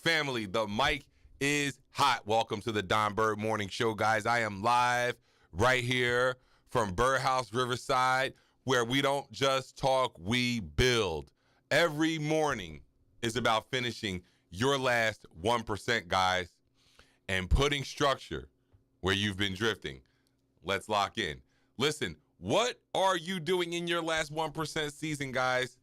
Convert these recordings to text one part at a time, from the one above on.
family, the mic is hot. Welcome to the Don Bird Morning Show, guys. I am live right here from Birdhouse Riverside, where we don't just talk, we build. Every morning is about finishing your last 1%, guys, and putting structure where you've been drifting. Let's lock in. Listen, what are you doing in your last 1% season, guys?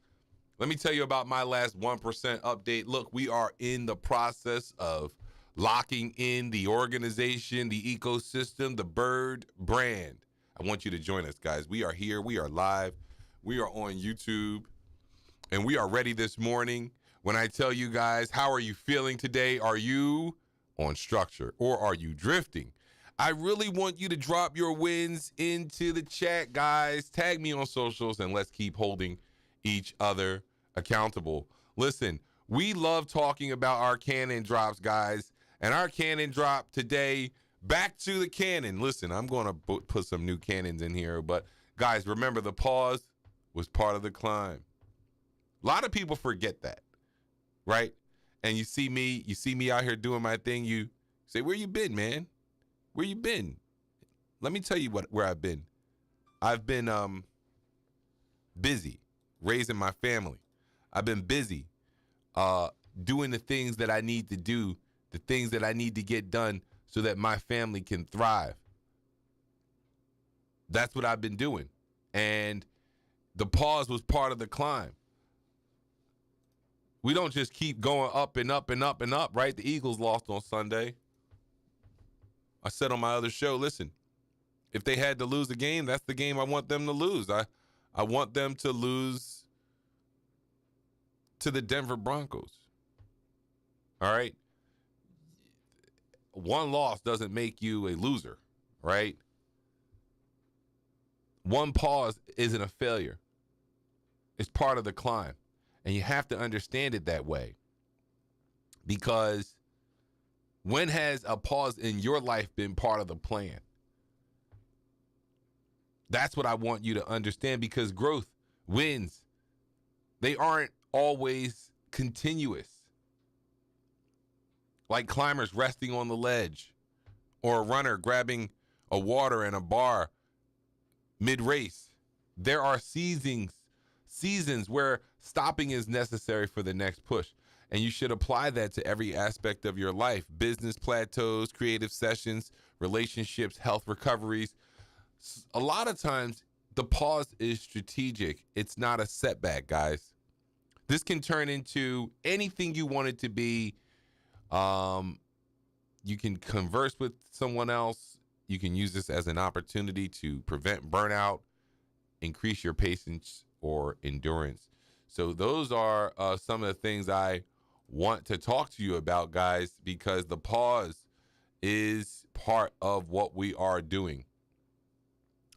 Let me tell you about my last 1% update. Look, we are in the process of locking in the organization, the ecosystem, the Bird brand. I want you to join us, guys. We are here. We are live. We are on YouTube. And we are ready this morning. When I tell you guys, how are you feeling today? Are you on structure or are you drifting? I really want you to drop your wins into the chat, guys. Tag me on socials and let's keep holding each other accountable. Listen, we love talking about our CannonDrops, guys. And our Cannon drop today, back to the Cannon. Listen, I'm going to put some new cannons in here. But, guys, remember the pause was part of the climb. A lot of people forget that, right? And you see me out here doing my thing. You say, where you been, man? Where you been? Let me tell you where I've been. I've been busy raising my family. I've been busy doing the things that I need to do, the things that I need to get done so that my family can thrive. That's what I've been doing. And the pause was part of the climb. We don't just keep going up and up and up and up, right? The Eagles lost on Sunday. I said on my other show, listen, if they had to lose a game, that's the game I want them to lose. I want them to lose to the Denver Broncos. All right? One loss doesn't make you a loser, right? One pause isn't a failure. It's part of the climb. And you have to understand it that way. Because when has a pause in your life been part of the plan? That's what I want you to understand, because growth, wins, they aren't always continuous. Like climbers resting on the ledge or a runner grabbing a water in a bar mid-race. There are seasons where stopping is necessary for the next push. And you should apply that to every aspect of your life. Business plateaus, creative sessions, relationships, health recoveries. A lot of times, the pause is strategic. It's not a setback, guys. This can turn into anything you want it to be. You can converse with someone else. You can use this as an opportunity to prevent burnout, increase your patience or endurance. So those are some of the things I want to talk to you about, guys, because the pause is part of what we are doing.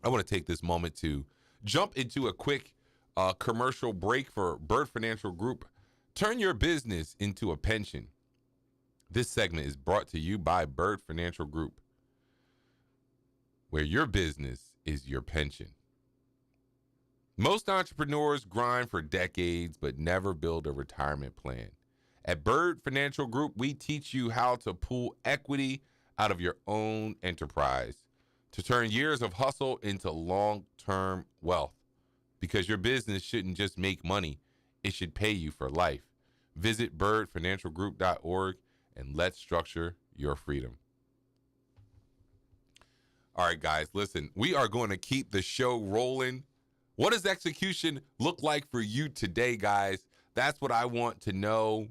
I want to take this moment to jump into a quick commercial break for Bird Financial Group. Turn your business into a pension. This segment is brought to you by Bird Financial Group, where your business is your pension. Most entrepreneurs grind for decades but never build a retirement plan. At Bird Financial Group, we teach you how to pull equity out of your own enterprise to turn years of hustle into long-term wealth. Because your business shouldn't just make money, it should pay you for life. Visit birdfinancialgroup.org and let's structure your freedom. All right, guys, listen, we are going to keep the show rolling. What does execution look like for you today, guys? That's what I want to know.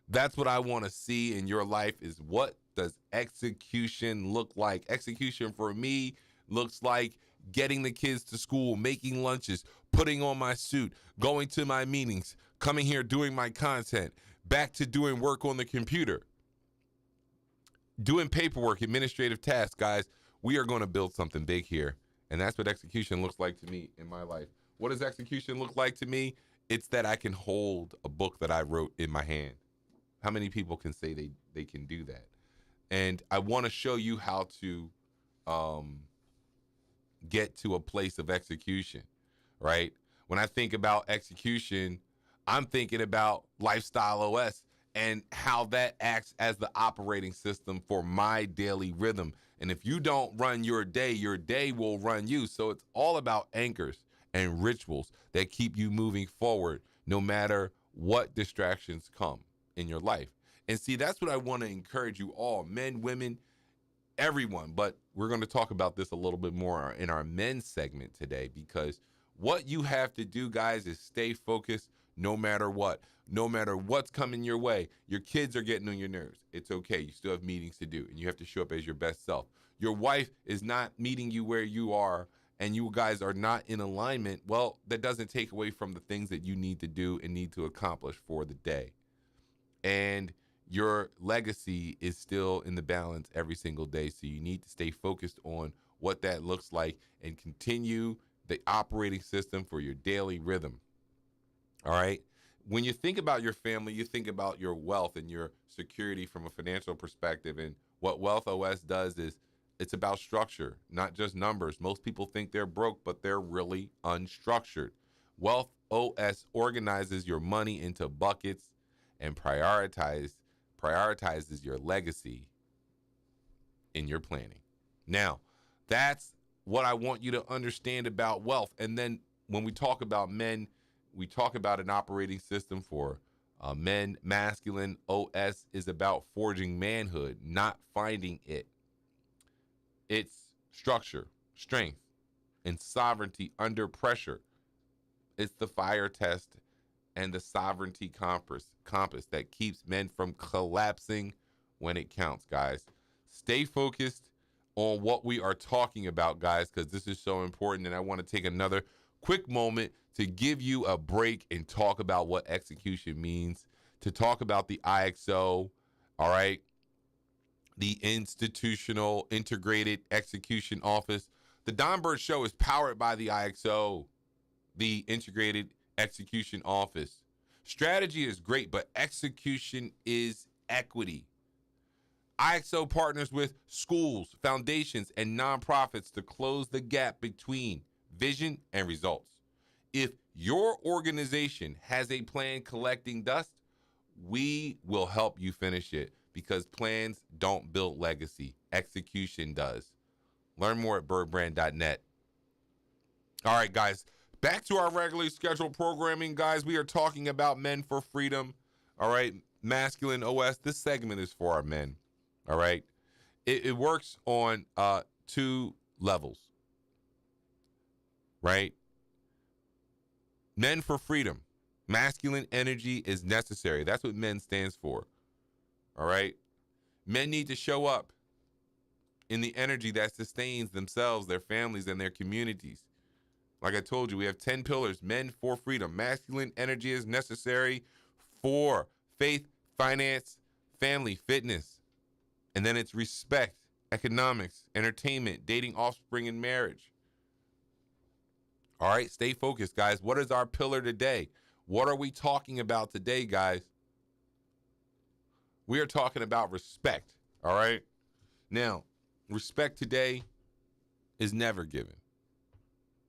That's what I want to see in your life, is what does execution look like? Execution for me looks like getting the kids to school, making lunches, putting on my suit, going to my meetings, coming here, doing my content, back to doing work on the computer, doing paperwork, administrative tasks, guys. We are going to build something big here. And that's what execution looks like to me in my life. What does execution look like to me? It's that I can hold a book that I wrote in my hand. How many people can say they can do that? And I want to show you how to get to a place of execution, right? When I think about execution, I'm thinking about Lifestyle OS and how that acts as the operating system for my daily rhythm. And if you don't run your day will run you. So it's all about anchors and rituals that keep you moving forward no matter what distractions come in your life. And see, that's what I want to encourage you all, men, women, everyone. But we're going to talk about this a little bit more in our men's segment today, because what you have to do, guys, is stay focused no matter what. No matter what's coming your way. Your kids are getting on your nerves. It's okay. You still have meetings to do, and you have to show up as your best self. Your wife is not meeting you where you are, and you guys are not in alignment. Well, that doesn't take away from the things that you need to do and need to accomplish for the day. And your legacy is still in the balance every single day. So you need to stay focused on what that looks like and continue the operating system for your daily rhythm. All right. When you think about your family, you think about your wealth and your security from a financial perspective. And what Wealth OS does is it's about structure, not just numbers. Most people think they're broke, but they're really unstructured. Wealth OS organizes your money into buckets and prioritizes your legacy in your planning. Now, that's what I want you to understand about wealth. And then when we talk about men, we talk about an operating system for men. Masculine OS is about forging manhood, not finding it. It's structure, strength, and sovereignty under pressure. It's the fire test and the sovereignty compass that keeps men from collapsing when it counts, guys. Stay focused on what we are talking about, guys, because this is so important. And I want to take another quick moment to give you a break and talk about what execution means, to talk about the IXO, all right, the Institutional Integrated Execution Office. The Don Bird Show is powered by the IXO, the Integrated Execution Office. Strategy is great, but execution is equity. IXO partners with schools, foundations, and nonprofits to close the gap between vision and results. If your organization has a plan collecting dust, we will help you finish it, because plans don't build legacy. Execution does. Learn more at birdbrand.net. All right, guys, back to our regularly scheduled programming, guys. We are talking about men for freedom. All right, Masculine OS. This segment is for our men. All right. It works on two levels, right? Men for freedom. Masculine energy is necessary. That's what men stands for. All right. Men need to show up in the energy that sustains themselves, their families, and their communities. Like I told you, we have 10 pillars. Men for freedom. Masculine energy is necessary for faith, finance, family, fitness. And then it's respect, economics, entertainment, dating, offspring, and marriage. All right, stay focused, guys. What is our pillar today? What are we talking about today, guys? We are talking about respect, all right? Now, respect today is never given.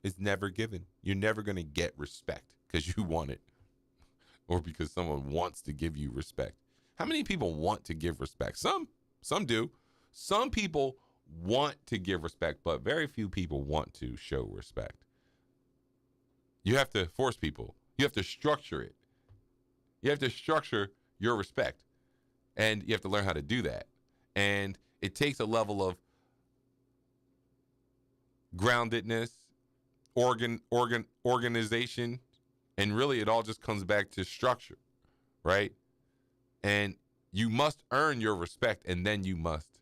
It's never given. You're never going to get respect because you want it or because someone wants to give you respect. How many people want to give respect? Some do. Some people want to give respect, but very few people want to show respect. You have to force people. You have to structure it. You have to structure your respect, and you have to learn how to do that. And it takes a level of groundedness, organization, and really it all just comes back to structure, right? And you must earn your respect, and then you must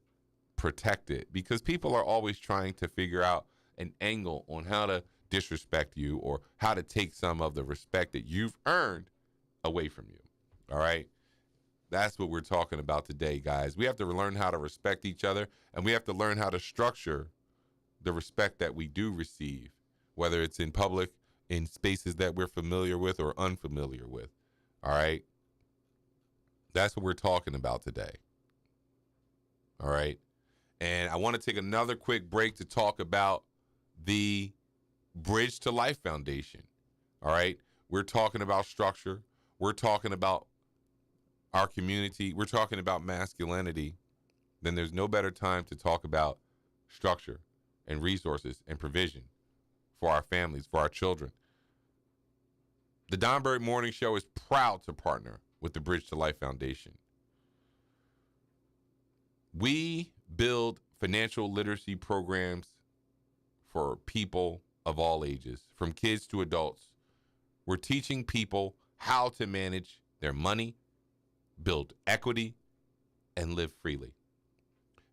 protect it, because people are always trying to figure out an angle on how to disrespect you or how to take some of the respect that you've earned away from you. All right. That's what we're talking about today, guys. We have to learn how to respect each other, and we have to learn how to structure the respect that we do receive, whether it's in public, in spaces that we're familiar with or unfamiliar with. All right. That's what we're talking about today. All right. And I want to take another quick break to talk about the Bridge to Life Foundation. All right. We're talking about structure. We're talking about our community, we're talking about masculinity, then there's no better time to talk about structure and resources and provision for our families, for our children. The Don Bird Morning Show is proud to partner with the Bridge to Life Foundation. We build financial literacy programs for people of all ages, from kids to adults. We're teaching people how to manage their money, build equity, and live freely.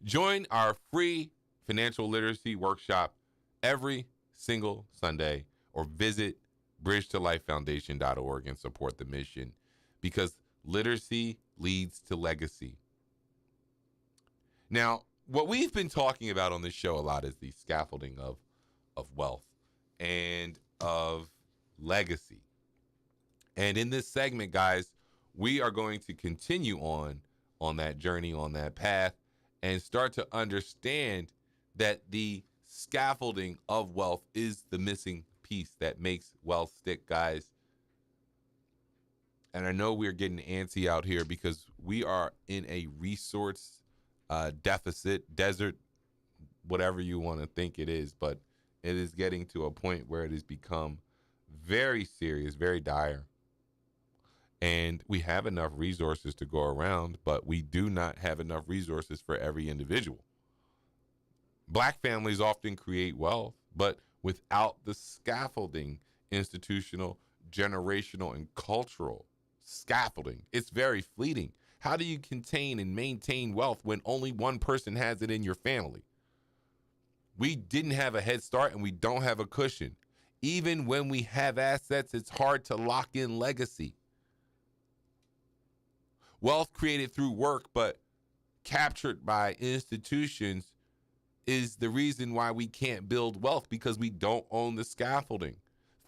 Join our free financial literacy workshop every single Sunday, or visit bridgetolifefoundation.org and support the mission, because literacy leads to legacy. Now, what we've been talking about on this show a lot is the scaffolding of wealth and of legacy. And in this segment, guys, we are going to continue on that journey, on that path, and start to understand that the scaffolding of wealth is the missing piece that makes wealth stick, guys. And I know we're getting antsy out here because we are in a resource deficit, desert, whatever you want to think it is, but it is getting to a point where it has become very serious, very dire. And we have enough resources to go around, but we do not have enough resources for every individual. Black families often create wealth, but without the scaffolding, institutional, generational, and cultural scaffolding, it's very fleeting. How do you contain and maintain wealth when only one person has it in your family? We didn't have a head start, and we don't have a cushion. Even when we have assets, it's hard to lock in legacy. Wealth created through work but captured by institutions is the reason why we can't build wealth, because we don't own the scaffolding.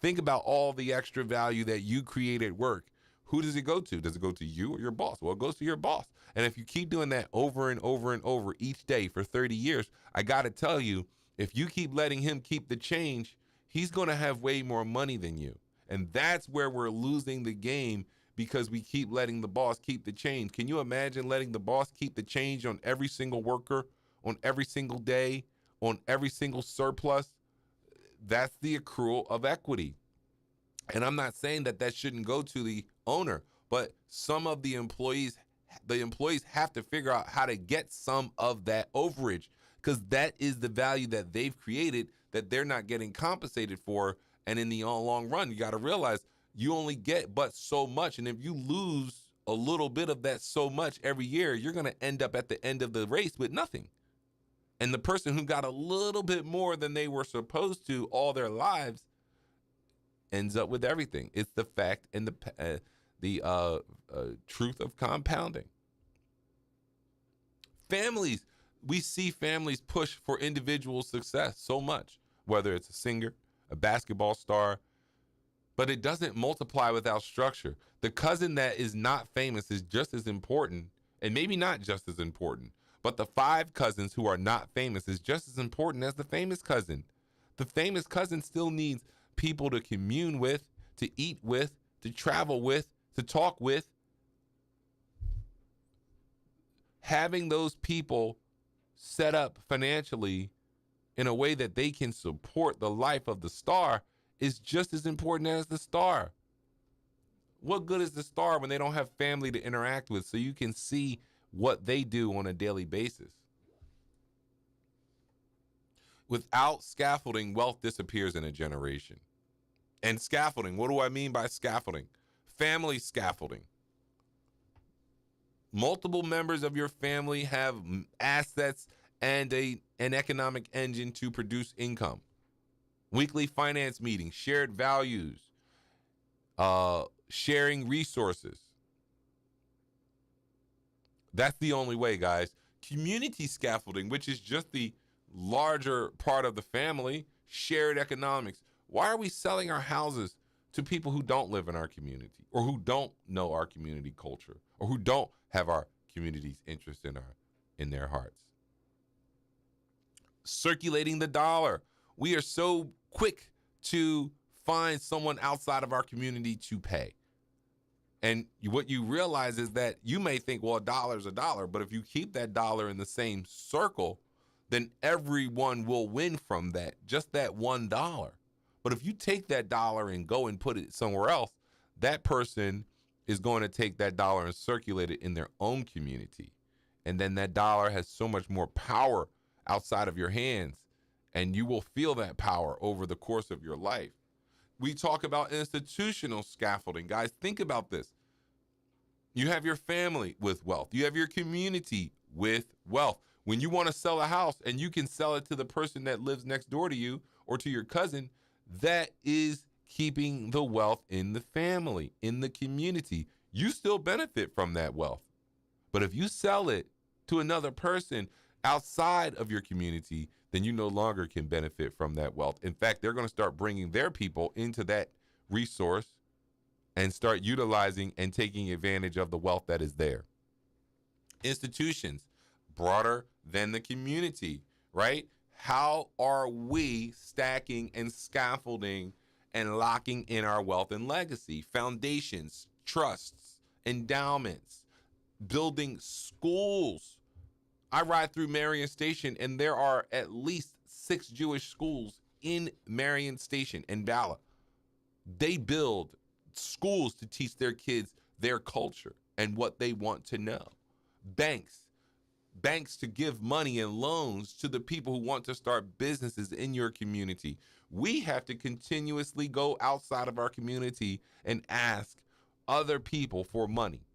Think about all the extra value that you create at work. Who does it go to? Does it go to you or your boss? Well, it goes to your boss. And if you keep doing that over and over and over each day for 30 years, I got to tell you, if you keep letting him keep the change, he's going to have way more money than you. And that's where we're losing the game, because we keep letting the boss keep the change. Can you imagine letting the boss keep the change on every single worker, on every single day, on every single surplus? That's the accrual of equity. And I'm not saying that that shouldn't go to the owner, but some of the employees have to figure out how to get some of that overage, because that is the value that they've created that they're not getting compensated for. And in the long run, you got to realize you only get but so much. And if you lose a little bit of that so much every year, you're going to end up at the end of the race with nothing. And the person who got a little bit more than they were supposed to all their lives ends up with everything. It's the fact and the truth of compounding. Families, we see families push for individual success so much, whether it's a singer, a basketball star, but it doesn't multiply without structure. The cousin that is not famous is just as important, and maybe not just as important, but the 5 cousins who are not famous is just as important as the famous cousin. The famous cousin still needs people to commune with, to eat with, to travel with, to talk with. Having those people set up financially in a way that they can support the life of the star is just as important as the star. What good is the star when they don't have family to interact with so you can see what they do on a daily basis? Without scaffolding, wealth disappears in a generation. And scaffolding, what do I mean by scaffolding? Family scaffolding. Multiple members of your family have assets and an economic engine to produce income. Weekly finance meetings, shared values, sharing resources. That's the only way, guys. Community scaffolding, which is just the larger part of the family, shared economics. Why are we selling our houses to people who don't live in our community, or who don't know our community culture, or who don't have our community's interest in their hearts? Circulating the dollar. We are so quick to find someone outside of our community to pay. And what you realize is that you may think, well, a dollar's a dollar, but if you keep that dollar in the same circle, then everyone will win from that, just that $1. But if you take that dollar and go and put it somewhere else, that person is going to take that dollar and circulate it in their own community. And then that dollar has so much more power outside of your hands, and you will feel that power over the course of your life. We talk about institutional scaffolding. Guys, think about this. You have your family with wealth. You have your community with wealth. When you want to sell a house and you can sell it to the person that lives next door to you or to your cousin, that is keeping the wealth in the family, in the community. You still benefit from that wealth. But if you sell it to another person outside of your community, then you no longer can benefit from that wealth. In fact, they're going to start bringing their people into that resource and start utilizing and taking advantage of the wealth that is there. Institutions, broader than the community, right? How are we stacking and scaffolding and locking in our wealth and legacy? Foundations, trusts, endowments, building schools. I ride through Marion Station, and there are at least 6 Jewish schools in Marion Station in Bala. They build schools to teach their kids their culture and what they want to know. Banks to give money and loans to the people who want to start businesses in your community. We have to continuously go outside of our community and ask other people for money.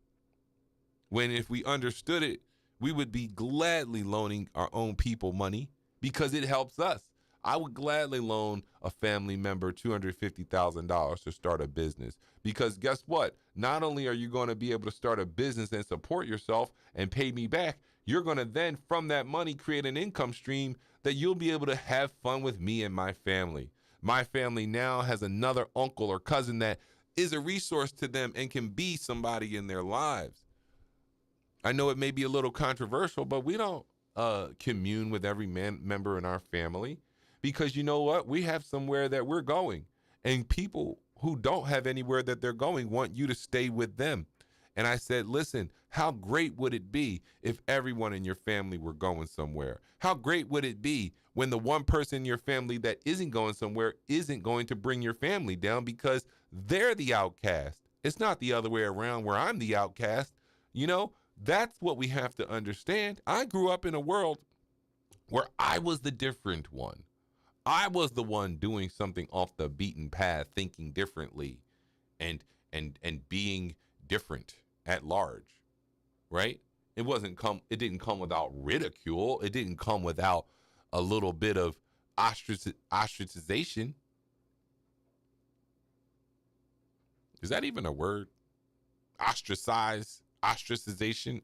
When if we understood it, we would be gladly loaning our own people money because it helps us. I would gladly loan a family member $250,000 to start a business because guess what? Not only are you going to be able to start a business and support yourself and pay me back, you're going to then from that money create an income stream that you'll be able to have fun with me and my family. My family now has another uncle or cousin that is a resource to them and can be somebody in their lives. I know it may be a little controversial, but we don't commune with every member in our family because you know what? We have somewhere that we're going, and people who don't have anywhere that they're going want you to stay with them. And I said, listen, how great would it be if everyone in your family were going somewhere? How great would it be when the one person in your family that isn't going somewhere isn't going to bring your family down because they're the outcast? It's not the other way around where I'm the outcast. You know, that's what we have to understand. I grew up in a world where I was the different one. I was the one doing something off the beaten path, thinking differently and being different at large, right? It didn't come without ridicule. It didn't come without a little bit of ostracization. Is that even a word? Ostracization.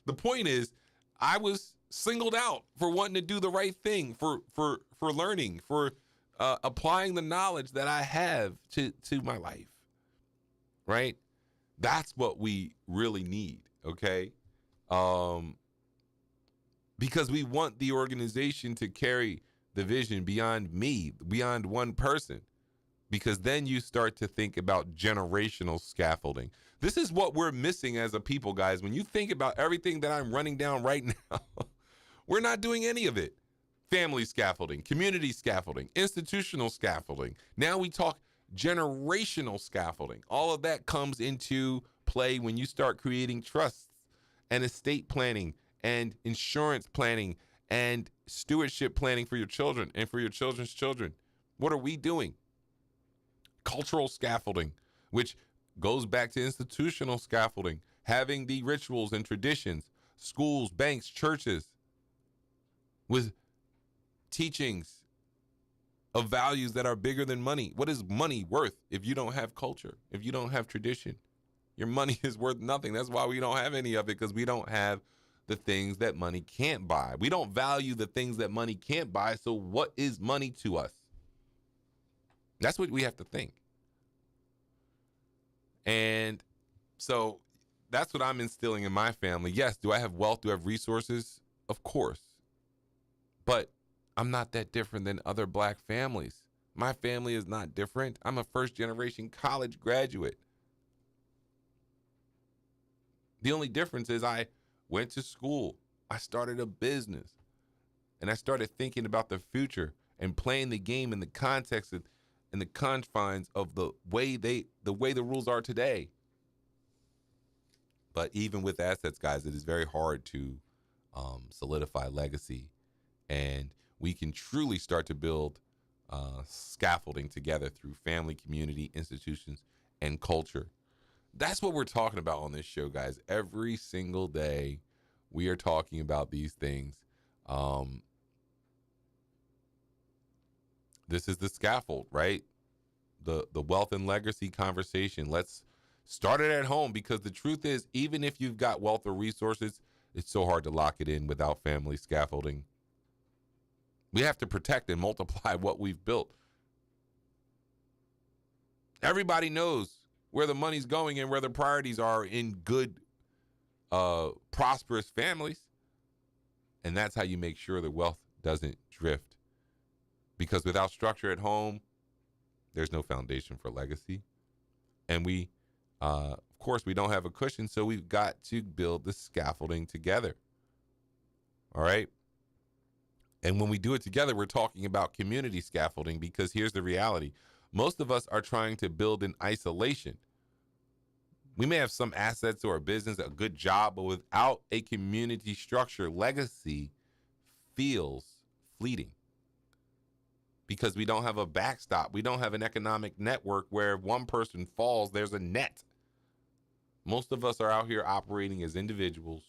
The point is, I was singled out for wanting to do the right thing, for learning, for applying the knowledge that I have to my life, right? That's what we really need, okay? Because we want the organization to carry the vision beyond me, beyond one person, because then you start to think about generational scaffolding. This is what we're missing as a people, guys. When you think about everything that I'm running down right now, we're not doing any of it. Family scaffolding, community scaffolding, institutional scaffolding. Now we talk generational scaffolding. All of that comes into play when you start creating trusts and estate planning and insurance planning and stewardship planning for your children and for your children's children. What are we doing? Cultural scaffolding, which goes back to institutional scaffolding, having the rituals and traditions, schools, banks, churches, with teachings of values that are bigger than money. What is money worth if you don't have culture, if you don't have tradition? Your money is worth nothing. That's why we don't have any of it, because we don't have the things that money can't buy. We don't value the things that money can't buy. So what is money to us? That's what we have to think. And so that's what I'm instilling in my family. Yes, do I have wealth? Do I have resources? Of course. But I'm not that different than other black families. My family is not different. I'm a first generation college graduate. The only difference is I went to school, I started a business, and I started thinking about the future and playing the game in the context of, in the confines of the way the rules are today. But even with assets, guys, it is very hard to solidify legacy, and we can truly start to build scaffolding together through family, community, institutions, and culture. That's what we're talking about on this show, guys. Every single day, we are talking about these things. This is the scaffold, right? The wealth and legacy conversation. Let's start it at home, because the truth is, even if you've got wealth or resources, it's so hard to lock it in without family scaffolding. We have to protect and multiply what we've built. Everybody knows where the money's going and where the priorities are in good, prosperous families. And that's how you make sure the wealth doesn't drift. Because without structure at home, there's no foundation for legacy. And we, of course, we don't have a cushion, so we've got to build the scaffolding together. All right? And when we do it together, we're talking about community scaffolding, because here's the reality. Most of us are trying to build in isolation. We may have some assets or a business, a good job, but without a community structure, legacy feels fleeting, because we don't have a backstop. We don't have an economic network where if one person falls, there's a net. Most of us are out here operating as individuals,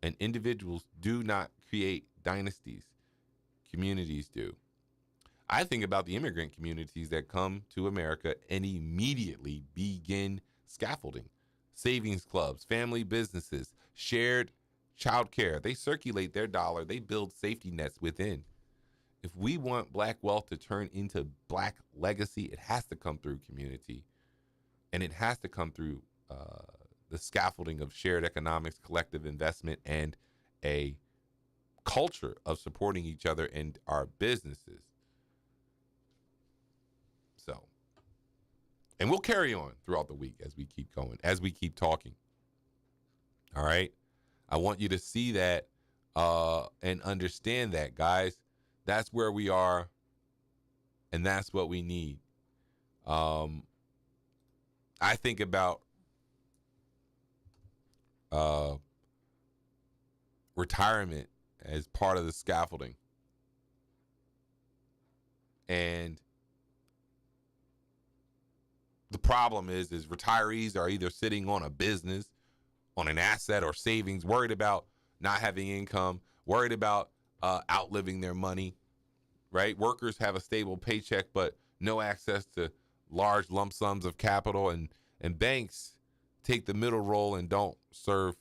and individuals do not create dynasties. Communities do. I think about the immigrant communities that come to America and immediately begin scaffolding. Savings clubs, family businesses, shared childcare. They circulate their dollar. They build safety nets within. If we want Black wealth to turn into Black legacy, it has to come through community. And it has to come through the scaffolding of shared economics, collective investment, and a culture of supporting each other and our businesses. So, and we'll carry on throughout the week as we keep going, as we keep talking. All right. I want you to see that and understand that, guys. That's where we are, and that's what we need. I think about retirement as part of the scaffolding. And the problem is retirees are either sitting on a business, on an asset or savings, worried about not having income, worried about outliving their money, right? Workers have a stable paycheck, but no access to large lump sums of capital, and banks take the middle role and don't serve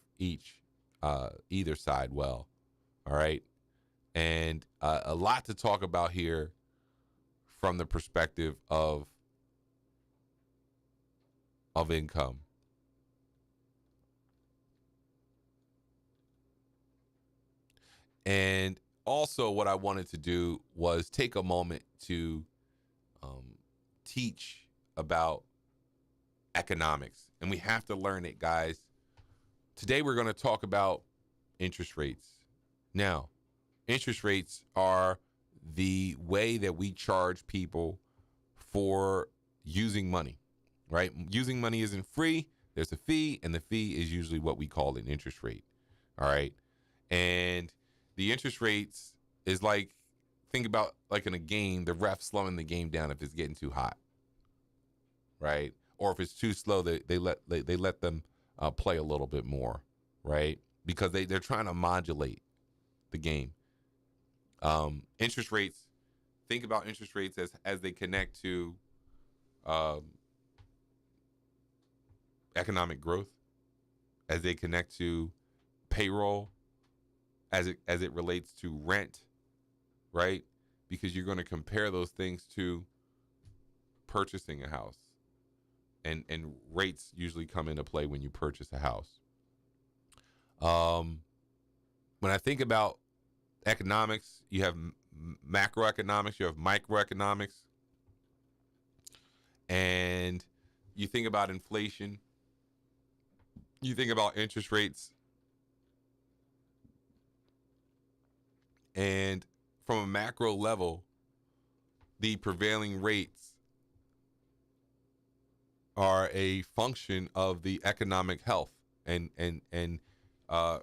either side well. All right. And a lot to talk about here from the perspective of income. And also what I wanted to do was take a moment to teach about economics. And we have to learn it, guys. Today we're going to talk about interest rates. Now, interest rates are the way that we charge people for using money, right? Using money isn't free. There's a fee, and the fee is usually what we call an interest rate. All right. And the interest rates is like, think about like in a game, the ref slowing the game down if it's getting too hot, right? Or if it's too slow, they let them play a little bit more, right? Because they're trying to modulate the game. Interest rates, think about interest rates as they connect to economic growth, as they connect to payroll, as it relates to rent, right? Because you're going to compare those things to purchasing a house. And rates usually come into play when you purchase a house. When I think about economics, you have macroeconomics, you have microeconomics, and you think about inflation. You think about interest rates, and from a macro level, the prevailing rates are a function of the economic health and uh,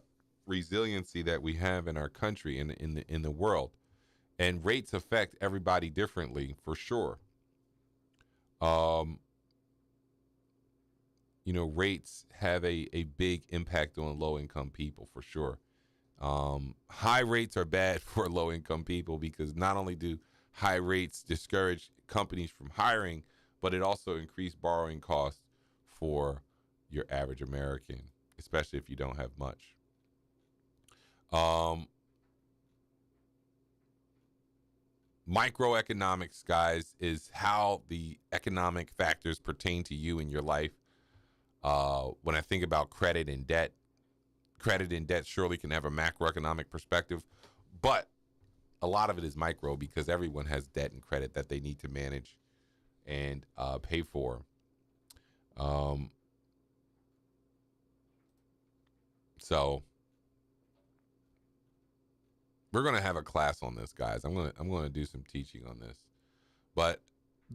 resiliency that we have in our country and in the world. And rates affect everybody differently, for sure. Um, rates have a big impact on low income people, for sure. High rates are bad for low income people because not only do high rates discourage companies from hiring, but it also increases borrowing costs for your average American, especially if you don't have much. Microeconomics, guys, is how the economic factors pertain to you in your life. When I think about credit and debt surely can have a macroeconomic perspective, but a lot of it is micro because everyone has debt and credit that they need to manage and pay for. So we're gonna have a class on this, guys. I'm gonna do some teaching on this. But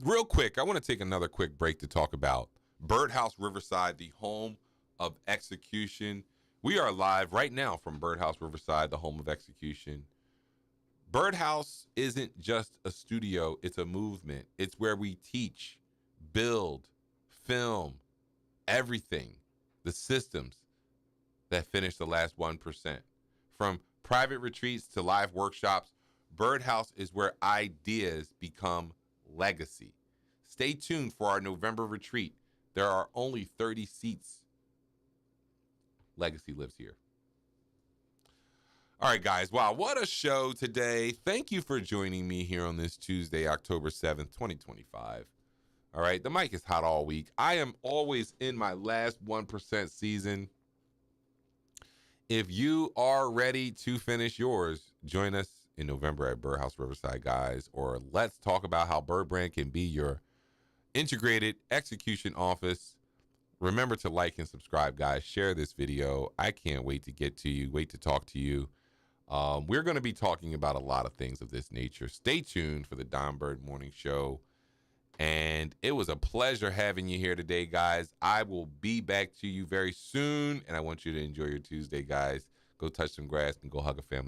real quick, I want to take another quick break to talk about Birdhouse Riverside, the home of execution. We are live right now from Birdhouse Riverside, the home of execution. Birdhouse isn't just a studio, it's a movement. It's where we teach, build, film, everything, the systems that finish the last 1%. From private retreats to live workshops, Birdhouse is where ideas become legacy. Stay tuned for our November retreat. There are only 30 seats. Legacy lives here. All right, guys. Wow, what a show today. Thank you for joining me here on this Tuesday, October 7th, 2025. All right, the mic is hot all week. I am always in my last 1% season. If you are ready to finish yours, join us in November at Birdhouse Riverside, guys, or let's talk about how BirdBrand can be your integrated execution office. Remember to like and subscribe, guys. Share this video. I can't wait to get to you, wait to talk to you. We're going to be talking about a lot of things of this nature. Stay tuned for the Don Bird Morning Show. And it was a pleasure having you here today, guys. I will be back to you very soon, and I want you to enjoy your Tuesday, guys. Go touch some grass and go hug a family